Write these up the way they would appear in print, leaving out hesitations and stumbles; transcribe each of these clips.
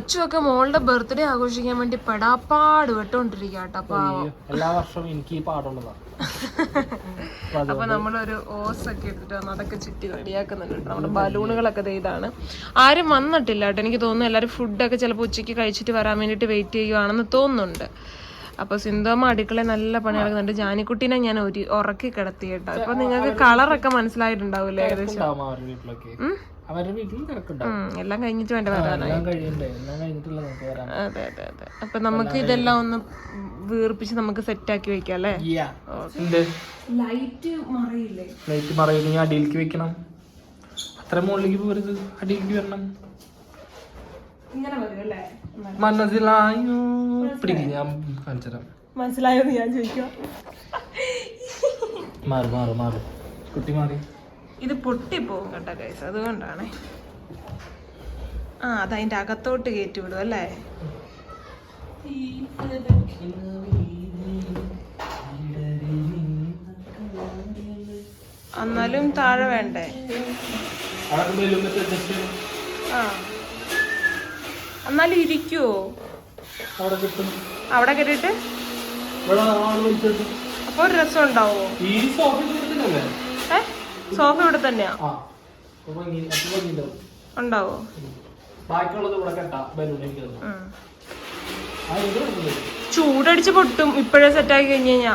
കൊച്ചുമൊക്കെ മോളുടെ ബർത്ത്ഡേ ആഘോഷിക്കാൻ വേണ്ടി പെടാപ്പാട് വിട്ടോണ്ടിരിക്കട്ടോ. എല്ലാ വർഷവും എനിക്ക് ഈ പാടുള്ളതാണ്. അപ്പൊ നമ്മളൊരു ഓസൊക്കെ എടുത്തിട്ട് വന്ന് അതൊക്കെ ചുറ്റി റെഡിയാക്കുന്നുണ്ട്. നമ്മുടെ ബലൂണുകളൊക്കെ ഇതാണ്. ആരും വന്നിട്ടില്ല കേട്ടോ. എനിക്ക് തോന്നുന്നു എല്ലാവരും ഫുഡൊക്കെ ചിലപ്പോൾ ഉച്ചയ്ക്ക് കഴിച്ചിട്ട് വരാൻ വേണ്ടിയിട്ട് വെയിറ്റ് ചെയ്യുവാണെന്ന് തോന്നുന്നുണ്ട്. അപ്പൊ സിന്ധുമ്മ അടുക്കള നല്ല പണി നടക്കുന്നുണ്ട്. ജാനിക്കുട്ടീനെ ഞാൻ ഉറക്കി കിടത്തി കേട്ടോ. അപ്പൊ നിങ്ങൾക്ക് കളറൊക്കെ മനസ്സിലായിട്ടുണ്ടാവൂലേ ഏകദേശം? എല്ലാം കഴിഞ്ഞിട്ട് വേണ്ട വരാനായി. അതെ അതെ അതെ. അപ്പൊ നമുക്ക് ഇതെല്ലാം ഒന്ന് വീർപ്പിച്ച് നമുക്ക് സെറ്റ് ആക്കി വെക്കാം അല്ലേ? ലൈറ്റ് മറയില്ലേ? ലൈറ്റ് മറയില്ലെങ്കിൽ അടിയിലേക്ക് വെക്കണം. അത്ര മുകളിലേക്ക് പോരുത്, അടിയിലേക്ക് വരണം. ഇങ്ങനെ വരും അല്ലേ? മനസ്സിലായോ? പിടിക്കും, ഞാൻ കാണിച്ചു തരാം. മനസ്സിലായോ ഞാൻ ചോദിക്കാം. മാറി മാറി മാറി കുട്ടി മാറി. ഇത് പൊട്ടിപ്പോവും കേട്ടോ ഗൈസ്, അതുകൊണ്ടാണ്. അതതിന്റെ അകത്തോട്ട് കയറ്റി വിടും അല്ലേ? എന്നാലും താഴെ വേണ്ടേ? എന്നാലും ഇരിക്കുവോ അവിടെ കയറിയിട്ട്? അപ്പൊ ഒരു രസം ഉണ്ടാവോ? സോഫ ഇവിടെ തന്നെയാ ഉണ്ടാവോ? ചൂടടിച്ച് പൊട്ടും ഇപ്പഴേ സെറ്റാക്കി കഴിഞ്ഞ് കഴിഞ്ഞാ.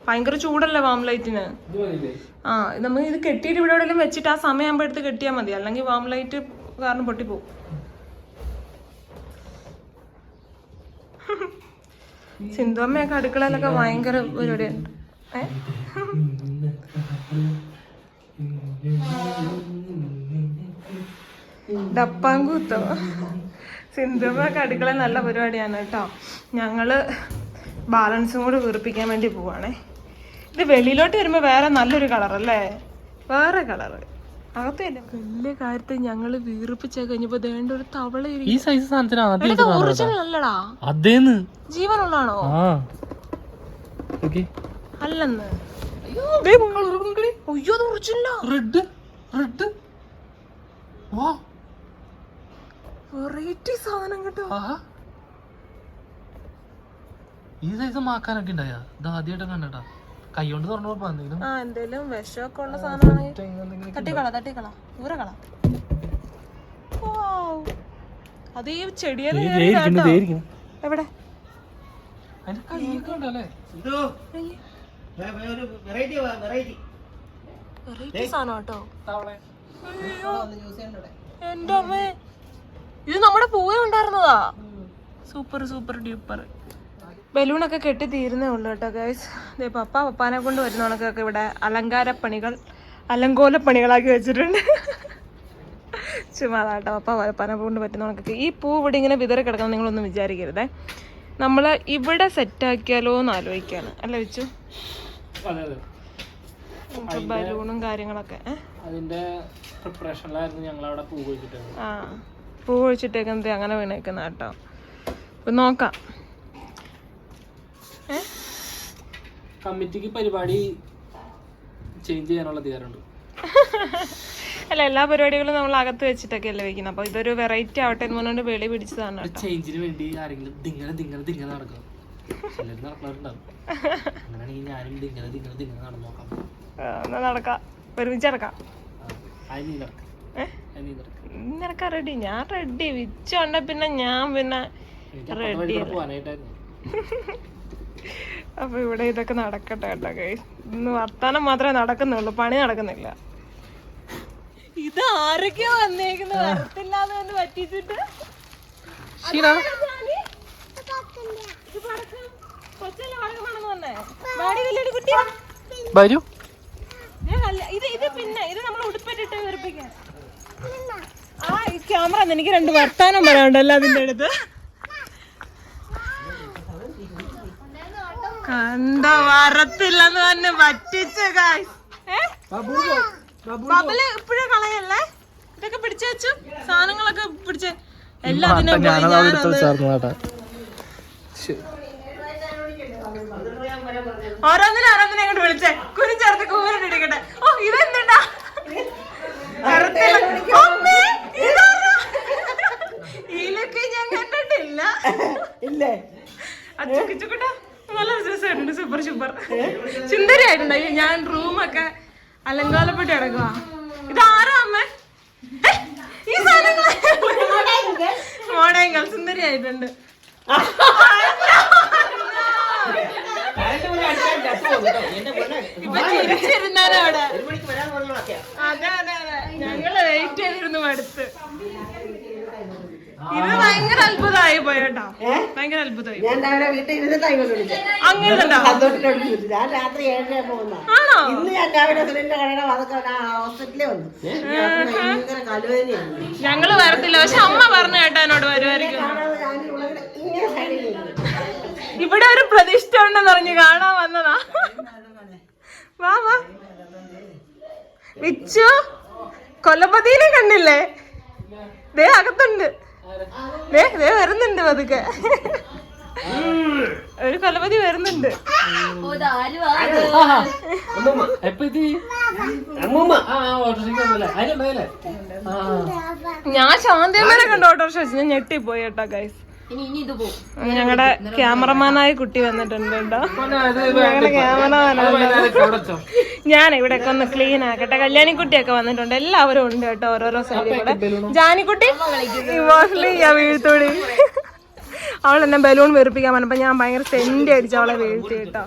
ഭയങ്കര ചൂടല്ലേ വാം ലൈറ്റിന്. നമ്മൾ ഇത് കെട്ടിയിട്ട് ഇവിടെ എവിടെയെങ്കിലും വെച്ചിട്ട് ആ സമയമാകുമ്പോ എടുത്ത് കെട്ടിയാൽ മതി. അല്ലെങ്കിൽ വാം ലൈറ്റ് കാരണം പൊട്ടിപ്പോവും. സിന്ധുമ്മയൊക്കെ അടുക്കളയിലൊക്കെ ഭയങ്കര പരിപാടിയുണ്ട്. ഡപ്പാങ്കൂത്തോ? സിന്ധുമ്മയൊക്കെ അടുക്കളയിൽ നല്ല പരിപാടിയാണ് കേട്ടോ. ഞങ്ങള് ബാലൻസും കൂടി വീർപ്പിക്കാൻ വേണ്ടി പോവാണേ. ഇത് വെളിയിലോട്ട് വരുമ്പോ വേറെ നല്ലൊരു കളറല്ലേ? വേറെ കളറ് അകത്തല്ല. വലിയ കാര്യത്തിൽ ഞങ്ങള് വീർപ്പിച്ച കഴിഞ്ഞപ്പോ ദേണ്ട ഒരു തവള. ഈ സൈസ് സാധനത്തിന് ഒറിജിനൽ അല്ലടാ, ജീവനുള്ളതാണോ? അല്ലെന്ന്. അയ്യോ അത് ഒറിജിനലാ. റെഡ് റെഡ് വെറൈറ്റി സാധനം കേട്ടോ. ഈ സൈസ് മാക്കാനൊക്കെ ഉണ്ടായാ? ഇത് ആദ്യമായിട്ട് കണ്ടട്ടാ. കൈ കൊണ്ട് തുറന്നപ്പോ എന്തേലും വിഷമൊക്കെ ഉള്ള സാധനമാണ്. തട്ടിക്കള ഊരകള. അത് ഈ ചെടിയെന്ന് എവിടെ? വെറൈറ്റി സാധനം കേട്ടോ. എന്റെ അമ്മേ, ഇത് നമ്മുടെ പൂവേ ഉണ്ടായിരുന്നതാ. Super super duper. ബലൂണൊക്കെ കെട്ടി തീരുന്നേ ഉള്ളൂ കേട്ടോ ഗൈസ്. പപ്പാനെ കൊണ്ട് വരുന്ന കണക്കൊക്കെ ഇവിടെ അലങ്കോലപ്പണികളാക്കി വെച്ചിട്ടുണ്ട്. ചുമ്മാതാട്ടോ. പപ്പാനെ കൊണ്ട് പറ്റുന്ന കണക്കൊക്കെ ഈ പൂ ഇവിടെ ഇങ്ങനെ വിതറി കിടക്കണം നിങ്ങളൊന്നും വിചാരിക്കരുതേ. നമ്മള് ഇവിടെ സെറ്റാക്കിയാലോ എന്ന് ആലോചിക്കാണ് അല്ലേ വെച്ചു? ബലൂണും കാര്യങ്ങളൊക്കെ അതിന്റെ പ്രിപ്പറേഷനിലായിരുന്നു ഞങ്ങൾ അവിടെ പൂ കുഴിച്ചിട്ടത്. പൂ കുഴിച്ചിട്ടേക്കുന്നത് അങ്ങനെ വീണേക്കുന്ന കേട്ടോ. നോക്കാം. കമ്മിറ്റിക്ക് പരിപാടി ചേഞ്ച് ചെയ്യാനുള്ള അധികാരമുണ്ട്. അല്ല, എല്ലാ പരിപാടികളും നമ്മൾ അകത്ത് വെച്ചിട്ടൊക്കെ അല്ലേ വെക്കുന്നത്. അപ്പൊ ഇതൊരു വെറൈറ്റി ആവട്ടെ എന്ന് പറഞ്ഞുകൊണ്ട് വെളി പിടിച്ചതാണ്. ചേഞ്ചിന് വേണ്ടി ആരെങ്കിലും ദിങ്ങനെ നടക്കും. ചിലർ നടക്കാറുണ്ടാവും. അങ്ങനെയാണെങ്കിൽ ഞാനും ദിങ്ങനെ നടന്നോക്കാം. നടക്കാം, ഒരുമിച്ച് നടക്കാം. നടക്കാം. റെഡി, ഞാൻ റെഡി. വിച്ചുണ്ട പിന്നെ ഞാൻ റെഡി. അപ്പൊ ഇവിടെ ഇതൊക്കെ നടക്കട്ടെ കേട്ടോ ഗൈസ്. ഇന്ന് വർത്താനം മാത്രമേ നടക്കുന്നുള്ളൂ, പണി നടക്കുന്നില്ല. ഇത് ആരൊക്കെയോ വന്നേക്കുന്നത് വരത്തില്ലാന്ന് പറ്റിച്ചിട്ട്. ഇത് നമ്മൾ ഉടുപ്പിട്ടിട്ട് വീർപ്പിക്കാൻ. ഈ ക്യാമറ എനിക്ക് 2 വർത്താനം പറയാനുണ്ടല്ലോ അതിന്റെ അടുത്ത്. കണ്ടോ, വരത്തില്ലെന്ന് തന്നെ പറ്റിച്ച ഗൈസ്. ബബിള് ഇപ്പഴേ കളയല്ലേ. ഇതൊക്കെ പിടിച്ചു വെച്ചു, സാധനങ്ങളൊക്കെ പിടിച്ച് എല്ലാത്തിനും ഓരോന്നിനെ അങ്ങോട്ട് വിളിച്ചേ. കുരിച്ചേർത്ത് കൂരിട്ടിരിക്കട്ടെ. ഓ ഇതെന്താ അച്ചുക്കുട്ടാ നല്ല രസമായിട്ടുണ്ട്. Super super സുന്ദരിയായിട്ടുണ്ട്. ഞാൻ റൂമൊക്കെ അലങ്കാലപ്പെട്ട് കിടക്കുക. ഇതാരാ അമ്മ? ഈ സാധനങ്ങൾ മോഡേങ്ങൾ സുന്ദരിയായിട്ടുണ്ട്. ഇപ്പൊ ചിരിച്ചിരുന്നാലോ അവിടെ. അതെ അതെ അതെ, ഞങ്ങള് വെയിറ്റ് ചെയ്തിരുന്നു അടുത്ത്. ഇത് ഭയങ്കര അത്ഭുതമായി പോയേട്ടാ, ഭയങ്കര അത്ഭുതമായി. അങ്ങനെ ഞാൻ രാത്രി 7 പോകുന്ന ആണോ? ഇന്ന് ഞാൻ രാവിലെ ഹോസ്പിറ്റലിൽ വന്നു. ഭയങ്കര കലുവേദനയാണ്. ഞങ്ങള് വരത്തില്ല, പക്ഷെ അമ്മ പറഞ്ഞു കേട്ടോ എന്നോട് വരുമായിരിക്കും. ഇവിടെ ഒരു പ്രതിഷ്ഠ ഉണ്ടെന്ന് പറഞ്ഞ് കാണാൻ വന്നതാ. വാ വാ വിച്ചു, കൊല്ലപ്പതിനെ കണ്ടില്ലേ? ദേ അകത്തുണ്ട്, ദേ ദേ വരുന്നുണ്ട് പതുക്കെ. ഒരു കൊലപതി വരുന്നുണ്ട്. ഞാൻ ശാന്തമ്മനെ കണ്ട ഓട്ടോറിക്ഷ വെച്ച് ഞാൻ ഞെട്ടിപ്പോയി കേട്ടോ ഗൈസ്. ഞങ്ങളുടെ ക്യാമറമാനായ കുട്ടി വന്നിട്ടുണ്ട് കേട്ടോ. ഞങ്ങളുടെ ക്യാമറമാനാണ്. ഞാൻ ഇവിടെയൊക്കെ ഒന്ന് ക്ലീൻ ആക്കട്ടെ. കല്യാണിക്കുട്ടിയൊക്കെ വന്നിട്ടുണ്ട്, എല്ലാവരും ഉണ്ട് കേട്ടോ ഓരോരോ സൈഡിൽ കൂടെ. ജാനിക്കുട്ടി ഇമോഷണലി ഞാൻ വീഴ്ത്തോടി. അവൾ എന്നെ ബലൂൺ വെറുപ്പിക്കാൻ പറഞ്ഞപ്പോ ഞാൻ ഭയങ്കര സെന്റ് അടിച്ച് അവളെ വീഴ്ത്തി കേട്ടോ.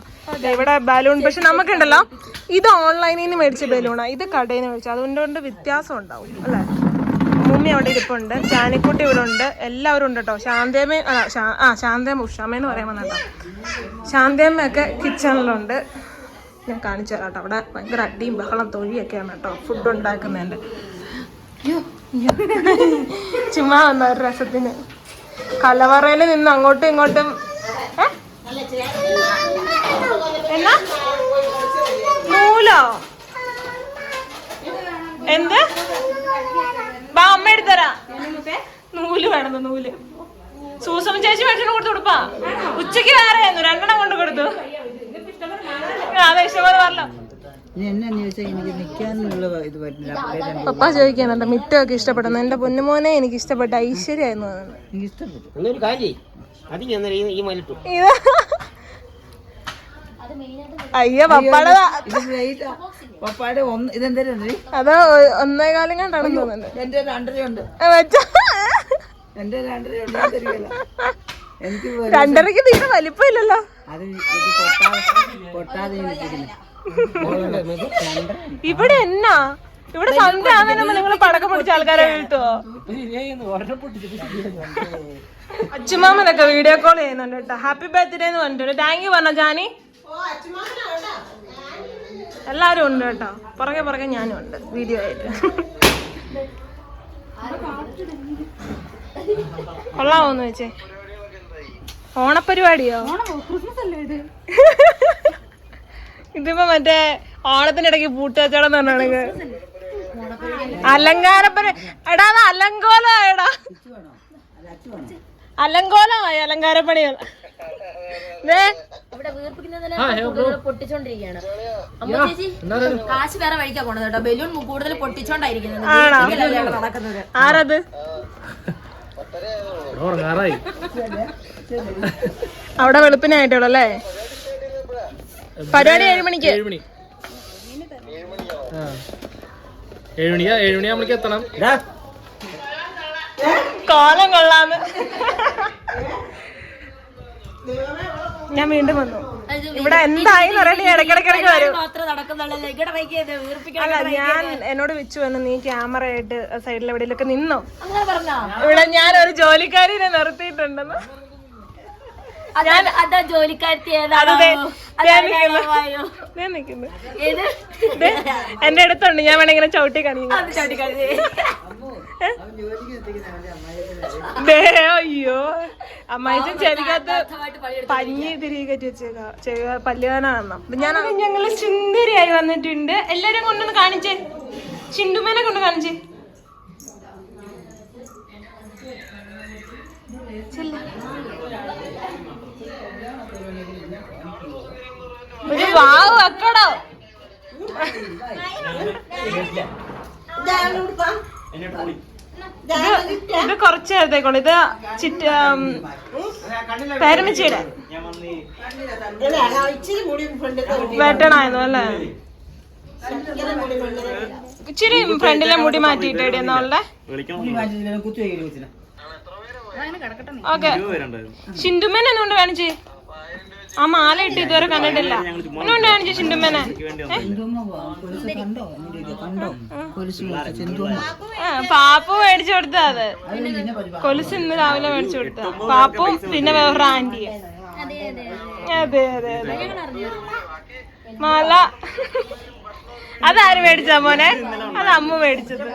ഇവിടെ ബലൂൺ, പക്ഷെ നമുക്കുണ്ടല്ലോ ഇത് ഓൺലൈനിൽ നിന്ന് മേടിച്ച ബലൂണാ, ഇത് കടയിൽ നിന്ന് മേടിച്ചു. അതുകൊണ്ട് വ്യത്യാസം ഉണ്ടാവും അല്ലേ. മമ്മി അവിടെ ഇരിപ്പുണ്ട്, ജാനിക്കുട്ടി ഇവിടെ ഉണ്ട്, എല്ലാവരും ഉണ്ട് കേട്ടോ. ശാന്തേമ്മ ശാന്തേമ്മ ഉഷാമേന്ന് പറയാൻ വന്നോ. ശാന്തേമ്മയൊക്കെ കിച്ചണിലുണ്ട്. ഞാൻ കാണിച്ചു തരാം കേട്ടോ. അവിടെ ഭയങ്കര അടിയും ബഹളം തൊഴിയൊക്കെയാണ് കേട്ടോ ഫുഡ് ഉണ്ടാക്കുന്നതിൻ്റെ. ചുമ്മാ വന്ന ഒരു രസത്തിന് കലവറയിൽ നിന്ന് അങ്ങോട്ടും ഇങ്ങോട്ടും. എന്നാ നൂലോ എന്ത്? ബാ അമ്മ എടുത്തരാ. നൂല് വേണം, നൂല്. സൂസമ്മ ചേച്ചി മേടിച്ചു കൊടുത്തു കൊടുപ്പാ. ഉച്ചക്ക് വേറെയായിരുന്നു, 2 എണ്ണം കൊണ്ട് കൊടുത്തു. അതെ ഇഷ്ടംപോലെ പറഞ്ഞോ. പപ്പ ചോദിക്കാനുണ്ട് മിറ്റമൊക്കെ ഇഷ്ടപ്പെടുന്നു. എന്റെ പൊന്നുമോനെ എനിക്ക് ഇഷ്ടപ്പെട്ട ഐശ്വര്യായിരുന്നു. അയ്യോ പപ്പാടെ അത് 1.25 കണ്ടാണെന്ന് തോന്നുന്നുണ്ട്. 2.5 തീരെ വലിപ്പമില്ലല്ലോ. ഇവിടെ എന്നാ ഇവിടെ സന്ധ്യ ആകുന്നതിന് നിങ്ങൾ പടക്കം പൊടിച്ച ആൾക്കാരെ വീഴ്ത്തുവോ? അച്ഛമാമനൊക്കെ വീഡിയോ കോൾ ചെയ്യുന്നുണ്ട് കേട്ടോ. ഹാപ്പി ബർത്ത്ഡേ എന്ന് പറഞ്ഞിട്ടുണ്ട്. താങ്ക് യു പറഞ്ഞ ജാനി. എല്ലാരും ഉണ്ട് കേട്ടോ, പുറകെ പുറകെ ഞാനും ഉണ്ട് വീഡിയോ ആയിട്ട്. കൊള്ളാമോന്ന് വെച്ചേ. ഓണപ്പരിപാടിയോ? ഇതിപ്പോ മറ്റേ ഓണത്തിനിടയ്ക്ക് പൂട്ടുകച്ചവടം എന്ന് പറഞ്ഞാണെങ്കിൽ അലങ്കാരപ്പന. എടാ അത് അലങ്കോലമായടാ, അലങ്കോലമായി അലങ്കാരപ്പണികൾ. പൊട്ടിച്ചോണ്ടിരിക്കുകയാണ് അമ്മ ചേച്ചി. കാശ് വേറെ വഴിക്കാ പോണത് കേട്ടോ. ബലൂൺ കൂടുതൽ പൊട്ടിച്ചോണ്ടായിരിക്കുന്നത്. നടക്കുന്നത് ആരത്? അവിടെ വെളുപ്പിനായിട്ടുള്ളൂ അല്ലേ പരിപാടി? 7 മണിക്ക്. 7 മണിക്ക് എത്തണം. കോലം കൊള്ളാന്ന്. ഞാൻ വീണ്ടും വന്നു. ഇവിടെ എന്തായി പറയണേ, ഇടയ്ക്കിടയ്ക്ക് വരും. അല്ല ഞാൻ എന്നോട് വിച്ചു വന്നു, നീ ക്യാമറ ആയിട്ട് സൈഡിൽ എവിടെയൊക്കെ നിന്നോ. ഇവിടെ ഞാൻ ഒരു ജോലിക്കാരിനെ നിർത്തിയിട്ടുണ്ടെന്ന്. എന്റെ അടുത്തുണ്ട്, ഞാൻ വേണമെങ്കിൽ ചവിട്ടി കാണിക്കുന്നു. അയ്യോ അമ്മായിച്ചും ചെവിക്കകത്ത് പഞ്ഞി തിരികെ കയറ്റി വെച്ചേക്കാ പല്ലുകാനാണെന്നോ. ഞങ്ങള് സുന്ദരിയായി വന്നിട്ടുണ്ട്. എല്ലാരും കൊണ്ടൊന്ന് കാണിച്ചേ, ചിണ്ടുമേനെ കൊണ്ട് കാണിച്ചേ. ഒരു വാവ് വെക്കടോ. ഇത് കുറച്ച് നേരത്തേക്കുള്ളൂ. ഇത് പേരമ്മച്ചിയുടെ ഇച്ചിരി മുടി ഫ്രണ്ടിൽ വെട്ടണായിരുന്നു അല്ലേ? ഇച്ചിരി ഫ്രണ്ടിലെ മുടി മാറ്റിയിട്ട് എന്നാളുടെ. ഓക്കെ, ഷിന്ദുമേനെ എന്തുകൊണ്ട് കാണിച്ചേ? ആ മാല ഇട്ട് ഇതുവരെ കണ്ടിട്ടില്ല. എന്തുകൊണ്ട് കാണിച്ചു ഷിന്ദുമേനെ? പാപ്പു മേടിച്ചു കൊടുത്താ അത്. കൊലുസ് ഇന്ന് രാവിലെ മേടിച്ചു കൊടുത്ത പാപ്പും പിന്നെ വേറെ ആന്റി. അതെ അതെ അതെ. മാല അതാര് മേടിച്ചാ മോനെ? അത് അമ്മ മേടിച്ചത്.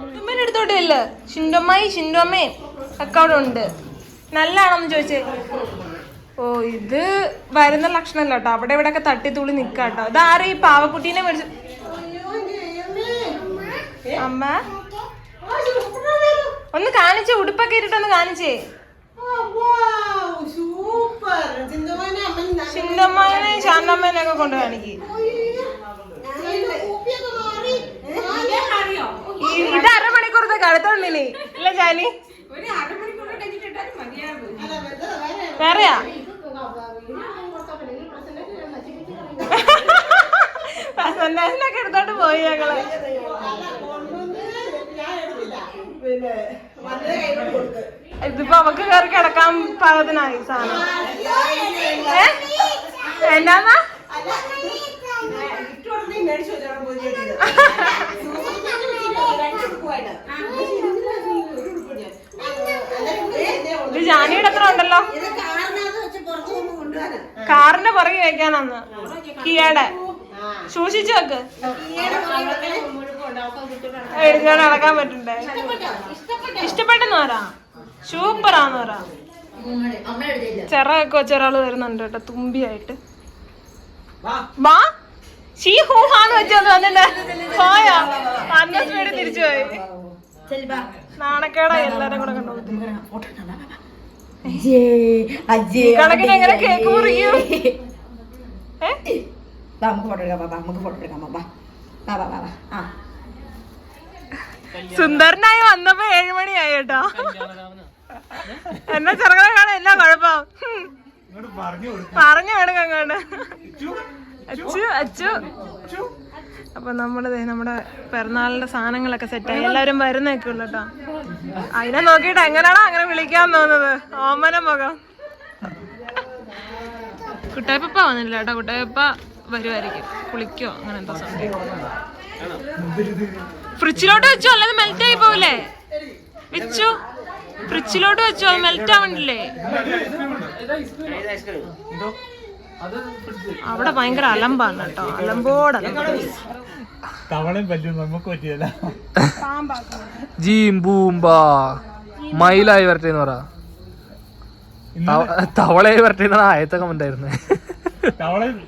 ഷിന്ദുമ്മേനെ എടുത്തോട്ടില്ല. ഷിന്ദുമ്മയും ഒക്കെ അവിടെ ഉണ്ട്. നല്ലാണെന്ന് ചോദിച്ചേ. ഓ, ഇത് വരുന്ന ലക്ഷണമല്ല കേട്ടോ. അവിടെ ഇവിടെ ഒക്കെ തട്ടിത്തുള്ളി നിക്കാട്ടോ. ഇതാരും ഈ പാവക്കുട്ടീനെ മേടിച്ചു. അമ്മ ഒന്ന് കാണിച്ചേ, ഉടുപ്പൊക്കെ ഇട്ടിട്ടൊന്ന് കാണിച്ചേ. ചിന്തമ്മനെ ശാന്തമ്മേനെ ഒക്കെ കൊണ്ട് കാണിക്ക്. ഇത് അരമണിക്കൂറത്തെ കടുത്തോണ്ടിനി ഇല്ല ജാനി? വേറെയാ? പ്രസന്റേഷനൊക്കെ എടുത്തോണ്ട് പോയി ഞങ്ങള്. ഇതിപ്പോ അവക്ക് കയറി കിടക്കാൻ പാകത്തിനായി സാധനം. എന്നാ ഇത് ജാനിയുടെ അത്ര ഉണ്ടല്ലോ. കാറിന്റെ പുറകെ വെക്കാനന്ന് കിയയുടെ സൂക്ഷിച്ചു വെക്ക്. എഴുതാൻ നടക്കാൻ പറ്റണ്ടേ? ഇഷ്ടപ്പെട്ടെന്ന് പറയാ. സൂപ്പറാന്ന് പറയാ. ചെറൊക്കെ വെച്ചൊരാള് വരുന്നുണ്ട് കേട്ടോ, തുമ്പിയായിട്ട്. വാ ഷീ ഹൂഹാന്ന് വെച്ചോന്ന് വന്നിട്ട് പോയോ? അന്ന സ്പീഡ് തിരിച്ചു പോയി. നാണക്കേടാ എല്ലാരും കൂടെ കണ്ടു. കണക്കിന് എങ്ങനെ കേക്ക് മുറിക്കും? സുന്ദരനായി വന്നപ്പോ 7 മണിയായി കേട്ടോ. എന്നാ ചെറുകളെ കാണാൻ എല്ലാ കുഴപ്പം പറഞ്ഞു വേണം അങ്ങോട്ട്. അച്ചു അച്ചു. അപ്പൊ നമ്മളിത് നമ്മുടെ പിറന്നാളിന്റെ സാധനങ്ങളൊക്കെ സെറ്റായി. എല്ലാരും വരുന്നൊക്കെ ഉള്ളു കേട്ടോ. അതിനെ നോക്കിയിട്ട് എങ്ങനെയാണോ അങ്ങനെ വിളിക്കാൻ തോന്നുന്നത്. ഓമന മുഖം. കുട്ടായപ്പ വന്നില്ല കേട്ടോ. കുട്ടായപ്പ വരുമായിരിക്കും, കുളിക്കോ അങ്ങനെ എന്തോ സംഭവം. ഫ്രിഡ്ജിലോട്ട് വെച്ചോ, അല്ലാതെ മെൽറ്റ് ആയി പോവില്ലേ? വെച്ചു, ഫ്രിഡ്ജിലോട്ട് വെച്ചോ, അത് മെൽറ്റ് ആവണ്ടില്ലേ? അവിടെ ഭയങ്കര അലമ്പാണ് കേട്ടോ, അലമ്പോടലമ്പ. മയിലായി വരട്ടെ എന്ന് പറ. തവളയായി വരട്ടെ എന്നാണ് ആദ്യത്തെ കമന്റ് ആയിരുന്നു.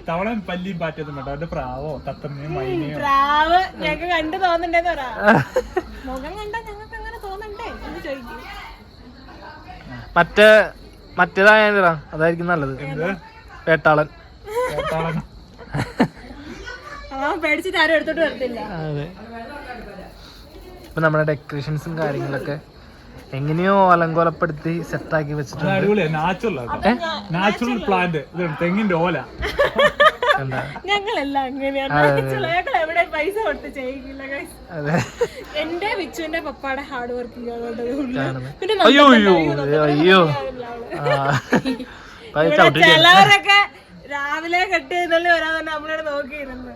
തവളയും പല്ലിയും പാറ്റൊന്നും വേണ്ട, അവന്റെ പ്രാവോ തത്തമ്മയും മൈനയോ. പ്രാവ് ഞങ്ങക്ക് കണ്ടു തോന്നണ്ടേന്ന് പറ. മുഖം കണ്ടാ ഞങ്ങൾക്ക് അങ്ങനെ തോന്നണ്ടേ എന്ന് ചോദിക്കും. മറ്റേതായ അതായിരിക്കും നല്ലത്. വേട്ടാളൻ. പേടിച്ചിട്ട് ആരും എടുത്തോട്ട് വരത്തില്ല. അതെ. ഇപ്പൊ നമ്മുടെ ഡെക്കറേഷൻസും കാര്യങ്ങളൊക്കെ എങ്ങനെയോ അലങ്കോലപ്പെടുത്തി സെറ്റാക്കി വെച്ചിട്ടുണ്ട്. അടിപൊളിയാ, നാച്ചുറൽ പ്ലാന്റ്, തെങ്ങിന്റെ ഓല. ഞങ്ങളെല്ലാം അങ്ങനെയാണ്. ഞങ്ങൾ എവിടെ പൈസ കൊടുത്ത് ചെയ്യില്ല. എന്റെ വിച്ചുവിന്റെ പപ്പാടെ ഹാർഡ് വർക്കിംഗ് ചിലവരൊക്കെ രാവിലെ കെട്ടി ചെയ്തല്ലേ വരാൻ തന്നെ നമ്മളിവിടെ നോക്കിയിരുന്നു.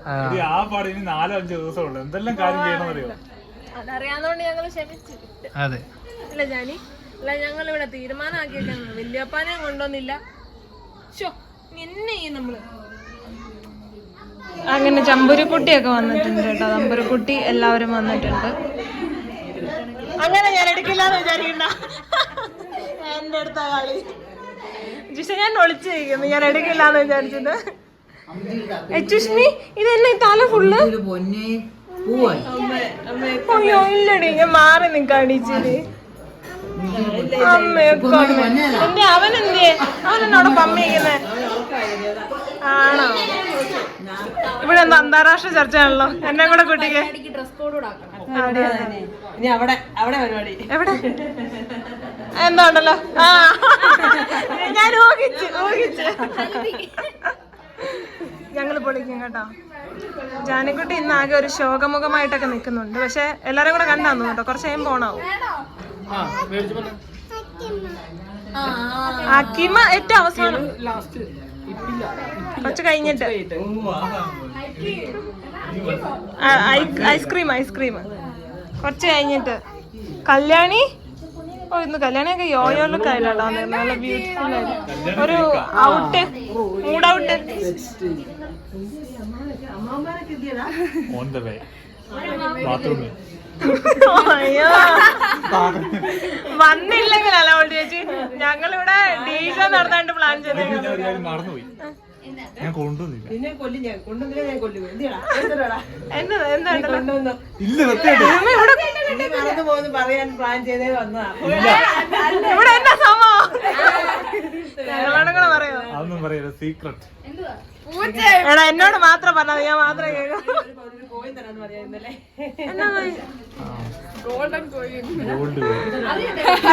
ആ പാട് ഇനി 4-5 ദിവസമുള്ളൂ, എന്തെല്ലാം കാര്യം ചെയ്യണമെന്നറിയോ? അതറിയാവുന്നോണ്ട് ഞങ്ങള് ക്ഷമിച്ചു. അല്ല ജാനി, അല്ല ഞങ്ങൾ ഇവിടെ തീരുമാനമാക്കിയേക്കുന്നത് വല്യപ്പാനെ കൊണ്ടൊന്നില്ല. എന്നെ നമ്മള് അങ്ങനെ ചമ്പുരുക്കുട്ടിയൊക്കെ വന്നിട്ടുണ്ട് കേട്ടോ. ചമ്പുരുക്കുട്ടി എല്ലാവരും വന്നിട്ടുണ്ട്. അങ്ങനെ ഞാൻ എടുക്കില്ലാന്ന് വിചാരിക്കണ്ട. എന്റെ അടുത്ത കളി ജിഷ ഞാൻ ഒളിച്ചിരിക്കുന്നു. ഞാൻ എടുക്കില്ലാന്ന് വിചാരിച്ചത്. സുഷ്മി ഇതെന്നെ തല ഫുള്ള്. അയ്യോ ഇല്ലടി, ഞാൻ മാറി നിക്കാടിച്ചിരി. അമ്മയൊക്കെ എന്റെ അവനെന്തേ? അവനെന്നോട് പമ്മിക്കുന്നേ ആണോ? ഇവിടെ എന്താ അന്താരാഷ്ട്ര ചർച്ചയാണല്ലോ. എന്നെ കൂടെ കുട്ടിക്ക് ഇനി അവിടെ പരിപാടി. എവിടെ? എന്താണ്ടല്ലോ ആ ഞാൻ ഊഹിച്ച് ഞങ്ങള് പൊളിക്കും കേട്ടോ. ജാനക്കുട്ടി ഇന്ന് ആകെ ഒരു ശോകമുഖമായിട്ടൊക്കെ നിൽക്കുന്നുണ്ട്. പക്ഷെ എല്ലാരും കൂടെ കണ്ടാന്നു കേട്ടോ. കുറച്ച് കഴിയുമ്പോൾ പോണാവും. അക്കിമ ഏറ്റവും അവസാനം കുറച്ച് കഴിഞ്ഞിട്ട് ഐസ്ക്രീം കുറച്ച് കഴിഞ്ഞിട്ട് കല്യാണി. ഓ ഇന്ന് കല്യാണിയൊക്കെ യോയോലൊക്കെ ആയിട്ടാ നല്ല ബ്യൂട്ടിഫുൾ ആയിട്ട് ഒരു മൂഡ് ഔട്ട്. അയ്യോ വന്നില്ലെങ്കിലല്ല ഓൾഡ് ചേച്ചി. ഞങ്ങളിവിടെ ഡീജ നടത്താണ്ട് പ്ലാൻ ചെയ്തേക്കുന്നത്. മറന്നുപോയി, ഞാൻ കൊണ്ടുവന്നില്ല. ഇവിടെ എന്നാ സംഭവം ഞങ്ങളോടും കൂടെ പറയോ? അതൊന്നും പറയല്ല, സീക്രട്ട്. എടാ എന്നോട് മാത്രം പറഞ്ഞത്, ഞാൻ മാത്രം കേൾക്കാം.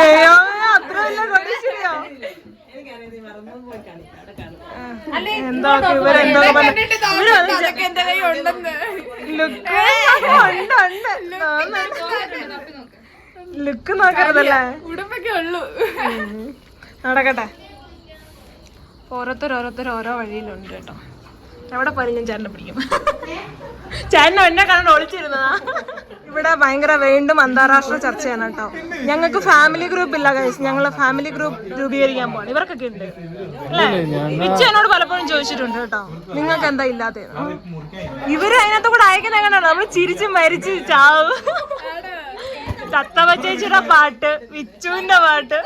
അയ്യോ അത്ര വലിയ കൊടിശരിയോ? എന്തൊക്കെ ഇവരെന്തൊക്കെ ലുക്ക് നോക്കരുതല്ലേ, നടക്കട്ടെ. ഓരോരുത്തർ ഓരോ വഴിയിലുണ്ട് കേട്ടോ. എവിടെ പോലും ഞാൻ ചേട്ടനെ പിടിക്കും. ചേട്ടനെ എന്നെ കണ്ട് ഒളിച്ചിരുന്നതാ. ഇവിടെ ഭയങ്കര വീണ്ടും അന്താരാഷ്ട്ര ചർച്ചയാണ് കേട്ടോ. ഞങ്ങൾക്ക് ഫാമിലി ഗ്രൂപ്പ് ഇല്ല ഗൈസ്. ഞങ്ങൾ ഫാമിലി ഗ്രൂപ്പ് രൂപീകരിക്കാൻ പോകണം. ഇവർക്കൊക്കെ ഉണ്ട് അല്ലേ? മിച്ചു എന്നോട് പലപ്പോഴും ചോദിച്ചിട്ടുണ്ട് കേട്ടോ, നിങ്ങൾക്ക് എന്താ ഇല്ലാത്ത. ഇവര് അതിനകത്ത് കൂടെ അയക്കുന്ന എങ്ങനെയാണ്? നമ്മൾ ചിരിച്ച് മരിച്ച് ചാവും. ചത്തവച്ചേച്ചിയുടെ പാട്ട്, വിച്ചുവിന്റെ പാട്ട്.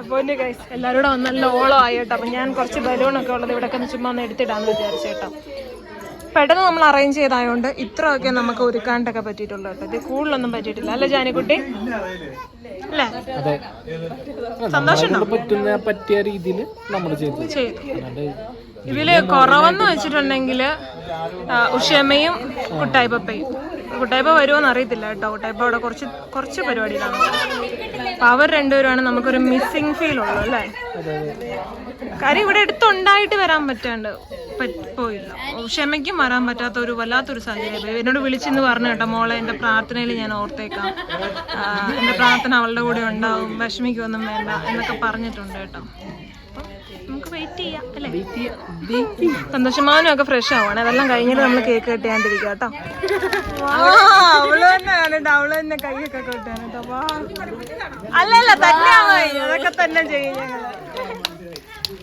പൊന്നു ഗൈസ് എല്ലാവരും കൂടെ നല്ല ഓളം ആയി കേട്ടോ. അപ്പം ഞാൻ കുറച്ച് ബലൂണൊക്കെ ഉള്ളത് ഇവിടെ ഒക്കെ ചുമ്മാ ഒന്ന് എടുത്തിടാന്ന് വിചാരിച്ചു കേട്ടോ. പെട്ടെന്ന് നമ്മൾ അറേഞ്ച് ചെയ്തായതുകൊണ്ട് ഇത്രയൊക്കെ നമുക്ക് ഒരുക്കാണ്ടൊക്കെ പറ്റിയിട്ടുള്ളൂ കേട്ടോ. ഇത് കൂടുതലൊന്നും പറ്റിയിട്ടില്ല അല്ലേ ജാനിക്കുട്ടി? അല്ലേ? സന്തോഷം പറ്റിയ രീതിയിൽ നമ്മൾ ചെയ്തു. ഇതില് കുറവെന്ന് വെച്ചിട്ടുണ്ടെങ്കിൽ ഉഷമയും കുട്ടായിപ്പയും. കുട്ടായിപ്പ വരുമോന്ന് അറിയത്തില്ല കേട്ടോ. കുട്ടായിപ്പ അവിടെ കുറച്ച് പരിപാടിയിലാണ്. അപ്പൊ അവർ രണ്ടുപേരുമാണ് നമുക്കൊരു മിസ്സിങ് ഫീൽ ഉള്ളു അല്ലേ? കാര്യം ഇവിടെ അടുത്തുണ്ടായിട്ട് വരാൻ പോയില്ല. ക്ഷമയ്ക്കും വരാൻ പറ്റാത്ത ഒരു വല്ലാത്തൊരു സാഹചര്യം. എന്നോട് വിളിച്ചെന്ന് പറഞ്ഞു കേട്ടോ, മോളെ എന്റെ പ്രാർത്ഥനയിൽ ഞാൻ ഓർത്തേക്കാം, എന്റെ പ്രാർത്ഥന അവളുടെ കൂടെ ഉണ്ടാവും, വിഷമിക്കൊന്നും വേണ്ട എന്നൊക്കെ പറഞ്ഞിട്ടുണ്ട് കേട്ടോ. നമുക്ക് വെയിറ്റ് ചെയ്യാം അല്ലേ? സന്തോഷമാനും ഒക്കെ ഫ്രഷ് ആവുകയാണ്. അതെല്ലാം കഴിഞ്ഞിട്ട് നമ്മൾ കേക്ക് കെട്ടിയാണ്ടിരിക്കുക കേട്ടോ. അവള് തന്നെ കണ്ടിട്ട് അവള് തന്നെ കൈയൊക്കെ കെട്ടാൻ കേട്ടോ. അല്ലല്ല തന്നെ അതൊക്കെ തന്നെ ചെയ്യും ഞങ്ങള്.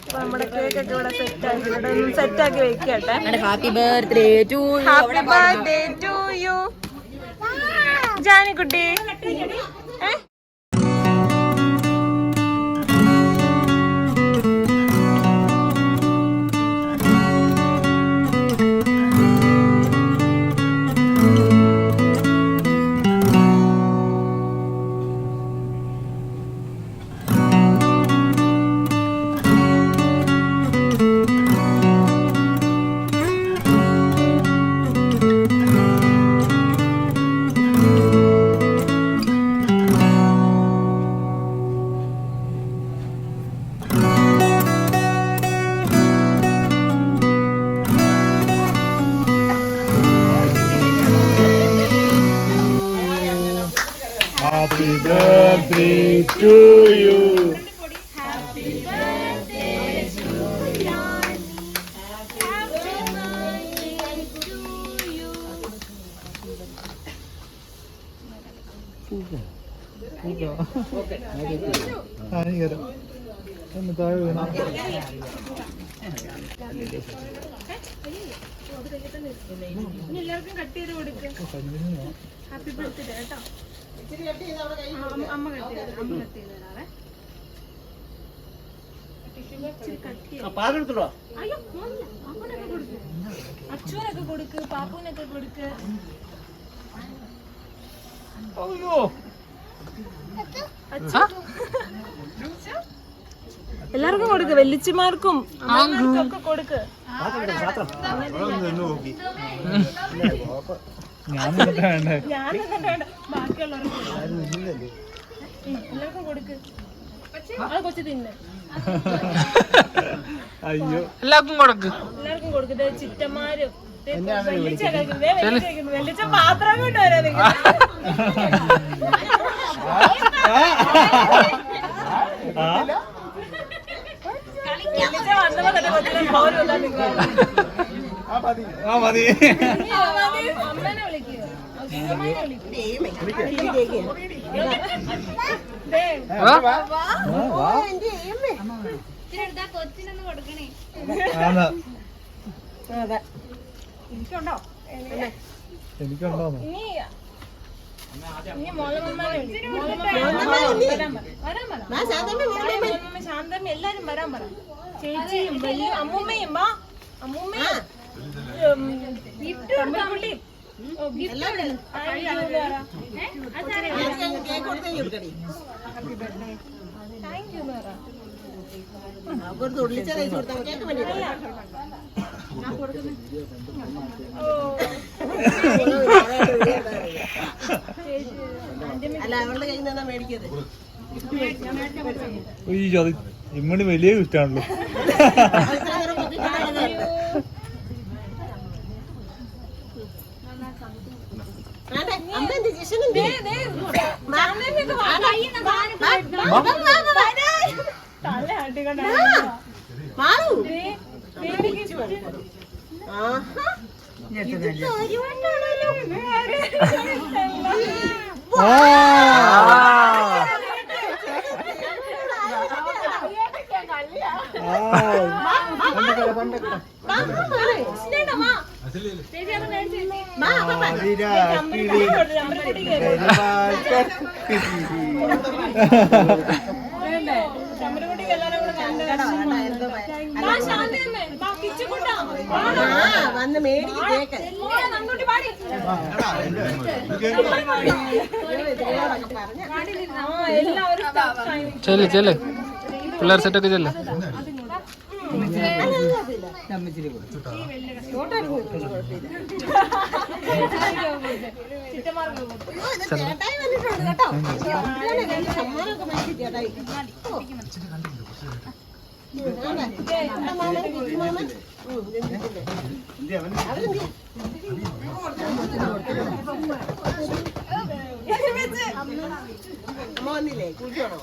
അപ്പൊ നമ്മുടെ കേക്കൊക്കെ ഇവിടെ സെറ്റാക്കി വെക്കട്ടെ. Happy birthday to you Janikkutty. Happy birthday to you. Happy birthday to Yanni. Happy birthday to you. എല്ലാവർക്കും കട്ട് ചെയ്ത് കൊടുക്കുക. ഹാപ്പി ബർത്ത്ഡേ കേട്ടോ. അമ്മ കട്ട് ചെയ്ത് തരാവേ. അയ്യോ അങ്ങോട്ടൊക്കെ കൊടുക്ക്, അച്ഛനൊക്കെ കൊടുക്ക്, പാപ്പൂനൊക്കെ കൊടുക്ക്. എല്ലാവർക്കും കൊടുക്ക്, വെല്ലിച്ചിമാർക്കും അമ്മമാർക്കും ഒക്കെ കൊടുക്ക്. ഞാൻ ബാക്കിയുള്ളവർക്ക് എല്ലാവർക്കും കൊടുക്ക്. അത് കൊച്ചു തിന്നെ. അയ്യോ എല്ലാവർക്കും കൊടുക്ക്. എല്ലാവർക്കും കൊടുക്ക്. ദേ ചിറ്റന്മാരും വെള്ളിച്ച കഴിക്കുന്നു. വെള്ളിച്ച പാത്രം കൊണ്ട് വരാ വെള്ളിച്ച വന്നപ്പോ തന്നെ കൊച്ചിനെ പൗരല്ല നിങ്ങൾ മതി. അമ്മേനെ വിളിക്കുക. കൊച്ചിനൊന്ന് കൊടുക്കണേ. എനിക്കുണ്ടോ? എനിക്കുണ്ടോന്ന് ഇനി മോളമ്മമാരെ ശാന്തമ്മ എല്ലാരും വരാൻ പറ. ചേച്ചിയും വലിയ അമ്മൂമ്മയും വാ. അമ്മൂമ്മയും തമ്മിൽക്കുട്ടിയും താങ്ക് യു എന്ന് പറ. തുള്ളിച്ച തയ്ച്ചു കൊടുത്താൽ കേക്ക് വേണ്ടിയിട്ടില്ല. അല്ല അവളുടെ കയ്യിൽ നിന്നാ മേടിക്കത്. അയ്യോ അത് ഇമ്മണി വലിയ ഇഷ്ടമാണല്ലോ. വന്ന് മേടിക്ക് കേക്ക്. ചെല്ല് ചെല്ല് പിള്ളേർ സെറ്റൊക്കെ ചെല്ല്. ചേട്ടായി വന്നിട്ടുണ്ട് കേട്ടോ. സമ്മാനമൊക്കെ മേടിച്ചു ചേട്ടായി. അമ്മ വന്നില്ലേ? കൂട്ടിയാണോ?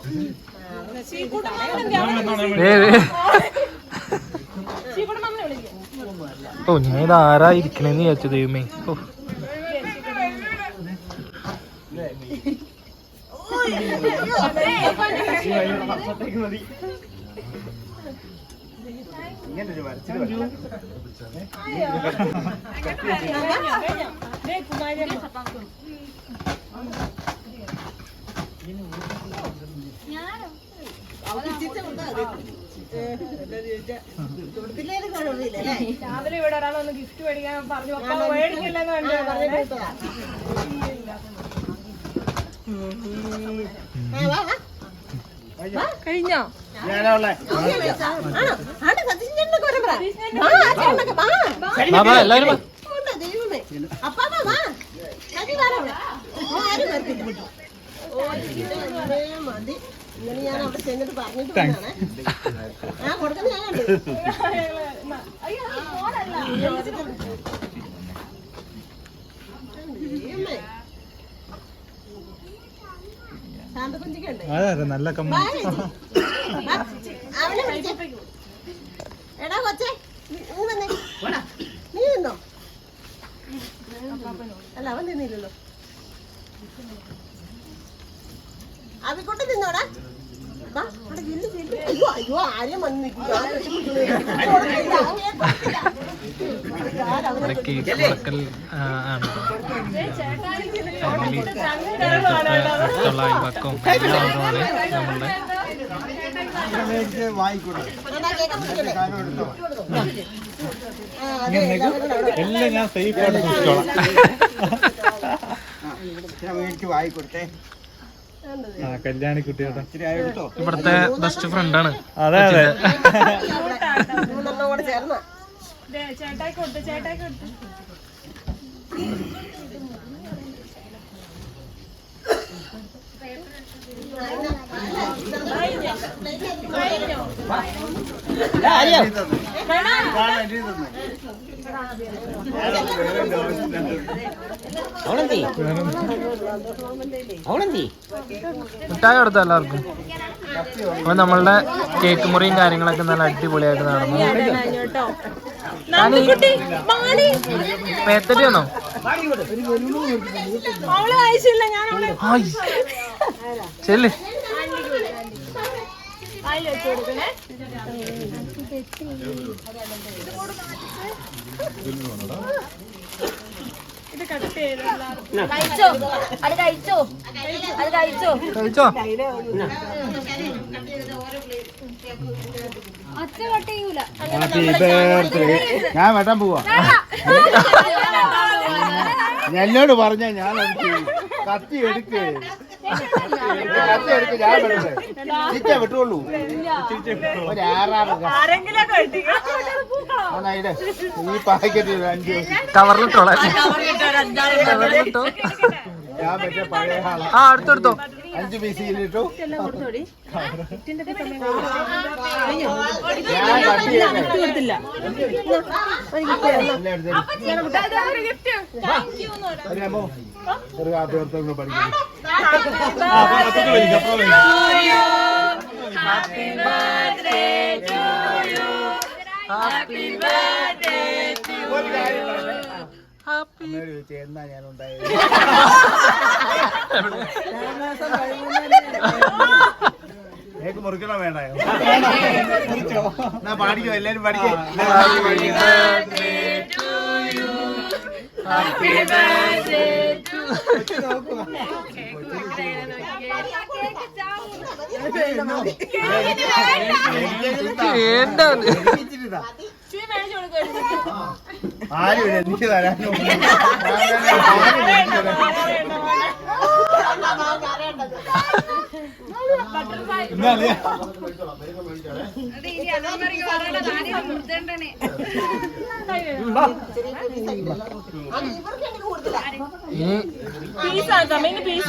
ഓ ഞാൻ ഇത് ആരായിരിക്കണേന്ന് വിചാരിച്ചു ദൈവമേ. ഓ രാവിലെ ഇവിടെ ഒരാളൊന്ന് ഗിഫ്റ്റ് മേടിക്കാൻ പറഞ്ഞു. മേടിക്കില്ലെന്ന് കഴിഞ്ഞോ? എല്ലാരും ദൈവമേ അപ്പാ മതി. ഇങ്ങനെ ഞാൻ അവിടെ ചെന്നിട്ട് പറഞ്ഞിട്ട് വന്നാണേ. ആ കൊടുക്കുന്ന ഞാൻ കണ്ടു. ശാന്തകുഞ്ചിക്കുണ്ട്. അതെ നല്ല കമ്മ. അവനെ വിളിച്ചേ. എടാ കൊച്ചേ നീ വന്നേ. നീ നിന്നോ? അല്ല അവൻ തിന്നില്ലല്ലോ. അവിക്കൊണ്ട് തിന്നോടാ. അയ്യോ അയ്യോ ആരെയും വന്ന് നിൽക്കും. ഫാമിലി തൊള്ളായിരക്കും എല്ലാവരുമാണ് നമ്മളുടെ. എല്ലാം ഞാൻ സേഫ് ആയിട്ട് സൂക്ഷിച്ചോളാം. കല്യാണി കുട്ടിയോടെ ഇവിടുത്തെ ബെസ്റ്റ് ഫ്രണ്ടാണ്. അതെ അതെ കൂടെ ചേർന്ന ചേട്ടായി കൊടുത്തു. ചേട്ടായി കൊടുത്തു. മിഠായി കൊടുത്ത എല്ലാവർക്കും. അപ്പൊ നമ്മളുടെ കേക്ക് മുറിയും കാര്യങ്ങളൊക്കെ നല്ല അടിപൊളിയായിട്ട് നടന്നു. മേത്തടിയാണോ? ചെല്ല്. കഴിച്ചോ? അത് കഴിച്ചോ? അത് കഴിച്ചോ? കഴിച്ചോ? അച്ഛ കട്ട് ചെയ്യൂല. ഞാൻ വെട്ടാൻ പോവാ. എന്നോട് പറഞ്ഞ ഞാൻ കത്തി എടുക്ക്, കത്തി എടുക്ക്, ഞാൻ വെട്ടേ. ചിറ്റ വെട്ടുള്ളൂ. ഈ പാക്കറ്റ് 5 കവറിലിട്ടോളെ. ഞാൻ മറ്റേ പഴയ ആളാ. ആ അടുത്തെടുത്തോ. 5 പീസിലിട്ടു. ഒരു കാപ്പി ഓർത്തങ്ങൾ പഠിക്കുന്നു. എന്നാ ഞാൻ ഉണ്ടായത് എനിക്ക് മുറിക്കണോ വേണ്ടായോ? എന്നാ പാടിക്കോ, എല്ലാരും പാടിക്കോ. ആരും എനിക്ക് തരാനോ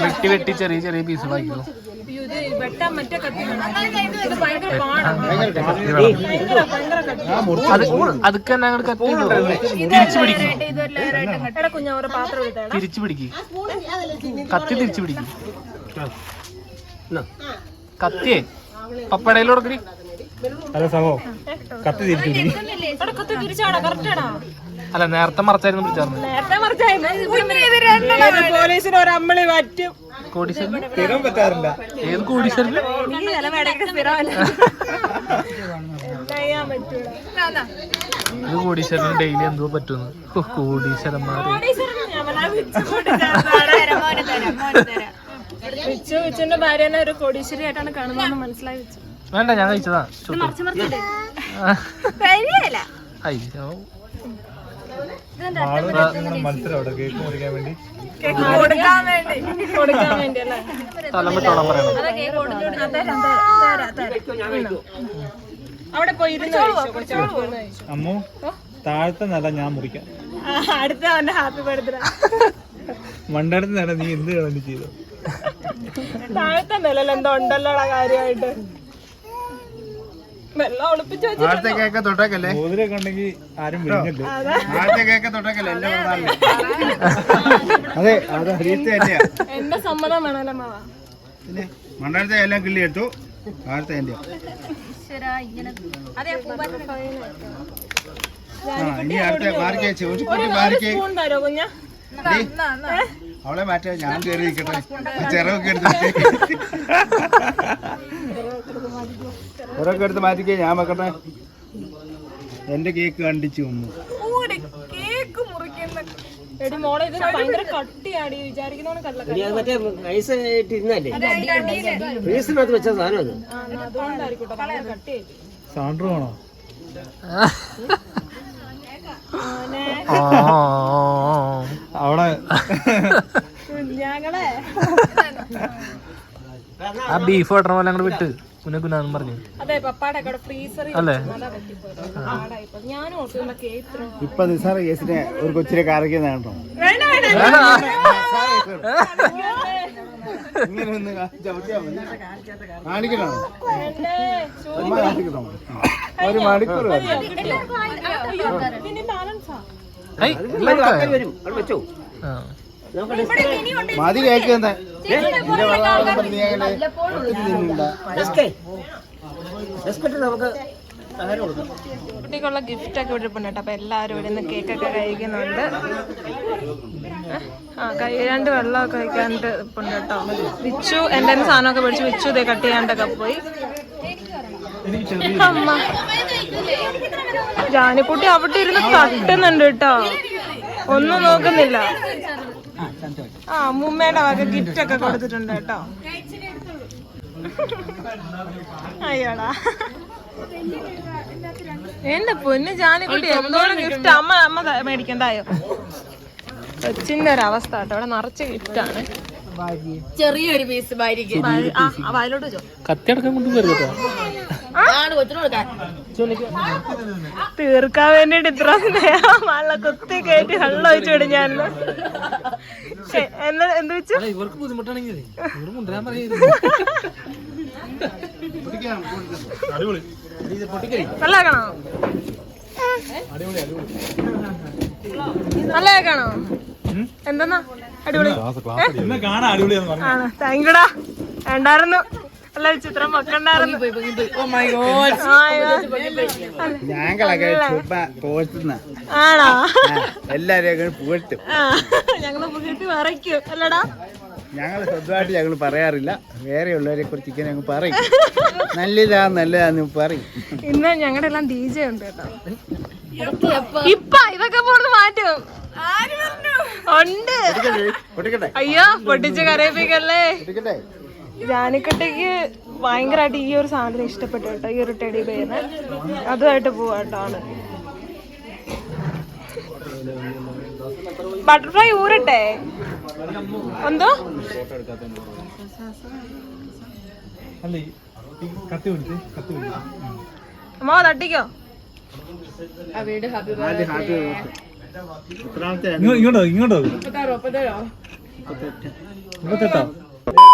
വെട്ടി വെട്ടി ചെറിയ ചെറിയ പീസ് വായിക്കോ. അതൊക്കെ തന്നെ അങ്ങോട്ട് കത്തി തിരിച്ചു പിടിക്കും. തിരിച്ചു പിടിക്കും. കത്തി തിരിച്ചു പിടിക്കും. കത്തിയേ പപ്പടയിൽ കൊടുക്കടി. ഹലോ സഹോ, കത്തി തിരിച്ചു. അല്ല നേരത്തെ മറച്ചായിരുന്നു പിടിച്ചായിരുന്നു. പോലീസിന് ഒരമ്മളി പറ്റും. സ്ഥിരം പറ്റാറില്ല. ഏത് കോടീശ്വരന്? ഇത് കോടീശ്വരന് ഡെയിലി എന്തോ പറ്റുന്നു. കോടീശ്വരന്മാര് വിച്ചുവിന്റെ ഭാര്യനെ ഒരു കോടീശ്വരിയായിട്ടാണ് കാണുന്നതെന്ന് മനസ്സിലായി. വേണ്ട, ഞാൻ കഴിച്ചതാ. അയ്യോ മത്സരം അവിടെ കേക്ക് മുറിക്കാൻ വേണ്ടി കൊടുക്കാൻ വേണ്ടി അല്ലേ? തലമിട്ടോളം പറയണം. അവിടെ പോയി അമ്മു, താഴത്തെ നില ഞാൻ മുറിക്കാം. അടുത്ത അവന്റെ ഹാപ്പി ബർത്ത്ഡേ. മണ്ടടുത്ത് നില നീ എന്ത് കളഞ്ഞു ചെയ്തു? താഴത്തെ നിലയിൽ എന്തോ ഉണ്ടല്ലോടാ കാര്യമായിട്ട്. വെള്ളം ഒളിപ്പിച്ചു വെച്ചു. ആദ്യത്തെ കേക്ക് തൊട്ടേക്കല്ലേ? മോതിരൊക്കെ ഉണ്ടെങ്കിൽ ആരും വിളിഞ്ഞല്ലോ. ആദ്യത്തെ കേക്ക് തൊട്ടേക്കല്ലേ? എല്ലാം അതെ, അത് ഹരിയത്തെ തന്നെയാ. എന്റെ സമ്മതം വേണമല്ലോ മാവാ. പിന്നെ മണ്ടടുത്ത എല്ലാം കിള്ളി എടുത്തു. ആദ്യത്തെ എന്റെ ഇനി അടുത്ത ബാർക്കേ ചോദിച്ചു ബാർക്കേ സ്പൂൺ തരോ കുഞ്ഞാ? അവളെ മാറ്റാ, ഞാൻ കയറി നിൽക്കട്ടെ. ചിറകൊക്കെ എടുത്ത് ചിറകൊക്കെ എടുത്ത് മാറ്റിക്കേ, ഞാൻ വെക്കട്ടെ. എന്റെ കേക്ക് കണ്ടിച്ചു വന്നു. എടി മോളെ, ഇത് ഭയങ്കര കട്ടിയാടി. വിചാരിക്കുന്നോണ്ട് അതുകൊണ്ടായിരിക്കും കട്ടിയായി. സാൻഡ്രോ ആണോ? അവിടെ ഞങ്ങളെ ആ ബീഫ് വെട്ടണ പോലെ അങ്ങോട്ട് വിട്ട് കുനാന്നും പറഞ്ഞു. അതെ, പപ്പാടെ ഫ്രീസറിൽ അല്ലേ? ഞാനും ഓർത്തുള്ള കേക്ക് ഇപ്പൊ നിസാറ കേസിനെ ഒരു കൊച്ചിനെ കറക്കിയതാണ് കേട്ടോ. ഇങ്ങനെ ഒന്ന് ചവിട്ടിയാ മതി. കാണിക്കണോ? ചുമ്മാ കാണിക്കണോ? ഒരു മണിക്കൂർ മതി. മതി കേൾക്കുന്ന കുട്ടിക്കുള്ള ഗിഫ്റ്റ് ഒക്കെ ഇവിടെ ഇരിപ്പുണ്ട് കേട്ടോ. അപ്പൊ എല്ലാവരും ഇവിടെ നിന്ന് കേക്കൊക്കെ കഴിക്കുന്നുണ്ട്. രണ്ട് വെള്ളമൊക്കെ കഴിക്കാണ്ട് ഇപ്പുണ്ട് കേട്ടോ. വിച്ചു എൻ്റെ സാധനമൊക്കെ മേടിച്ച് വിച്ചു ഇതേ കട്ട് ചെയ്യാണ്ടൊക്കെ പോയി. അമ്മ ജാനിക്കുട്ടി അവിടെ ഇരുന്ന് തട്ടുന്നുണ്ട് കേട്ടോ, ഒന്നും നോക്കുന്നില്ല. അമ്മൂമ്മയുടെ വക ഗിഫ്റ്റ് ഒക്കെ കൊടുത്തിട്ടുണ്ട് കേട്ടോ. അയ്യോടാ എന്റെ പൊന്ന് ജാനിക്കുട്ടി എന്തോരം ഗിഫ്റ്റ്. അമ്മ മേടിക്കണ്ടായോ? കൊച്ചിന്റെ ഒരു അവസ്ഥ കേട്ടോ, അവിടെ നിറച്ച് ഗിഫ്റ്റാണ്. ചെറിയൊരു പീസ് ഭാര്യക്ക് വയലോട്ട് വെച്ചോ. കത്തിയടക്കം കൊണ്ട് വരുന്നോ കൊച്ചിന് കൊടുക്കാൻ. തീർക്കാൻ വേണ്ടിട്ട് ഇത്ര നല്ല കുത്തി കയറ്റി വെള്ളം ഒഴിച്ചു വിടും ഞാൻ. എന്ത് വെച്ചു? ഇവർക്ക് ബുദ്ധിമുട്ടാണെങ്കിൽ നല്ലതാക്കണോ? നല്ലതാക്കണോ? എന്തെന്നാ അടിപൊളി കാണാൻ അടിപൊളിയാന്ന് പറഞ്ഞു. ആണ്. താങ്ക്യൂടാ. വേണ്ടായിരുന്നു, അല്ല ചിത്രം വെക്കണ്ടായിരുന്നു. ഞങ്ങളൊക്കെ പോഴ്ത്തുന്ന ആണോ? എല്ലാരെയും പോഴ്ത്തും. ഞങ്ങള് പുകട്ടി മറയ്ക്കും അല്ലടാ. ഞങ്ങൾ സ്വന്തമായിട്ട് ഞങ്ങൾ പറയാറില്ല, വേറെയുള്ളവരെ കുറിച്ച് ഇങ്ങനെ ഞങ്ങൾ പറയും. നല്ലതാന്ന് പറയും. ഇന്ന് ഞങ്ങളുടെ എല്ലാം DJ ഉണ്ട് കേട്ടോ. ഇപ്പൊ ഇതൊക്കെ പോന്ന് മാറ്റും. ഉണ്ട്. അയ്യോ പൊട്ടിച്ച് കരയിപ്പിക്കല്ലേ. ജാനിക്കുട്ടിക്ക് ഭയങ്കരമായിട്ട് ഈ ഒരു സാധനം ഇഷ്ടപ്പെട്ടു കേട്ടോ, ഈ ഒരു ടെഡി ബെയറിന്. അതുമായിട്ട് പോവാട്ടോ ആള്. ബട്ടർഫ്ലൈ ഊരട്ടെ? എന്തോ അല്ലേ കത്തി പിടിച്ച് അമ്മ തട്ടിക്കോ. ഇങ്ങോട്ടോ 38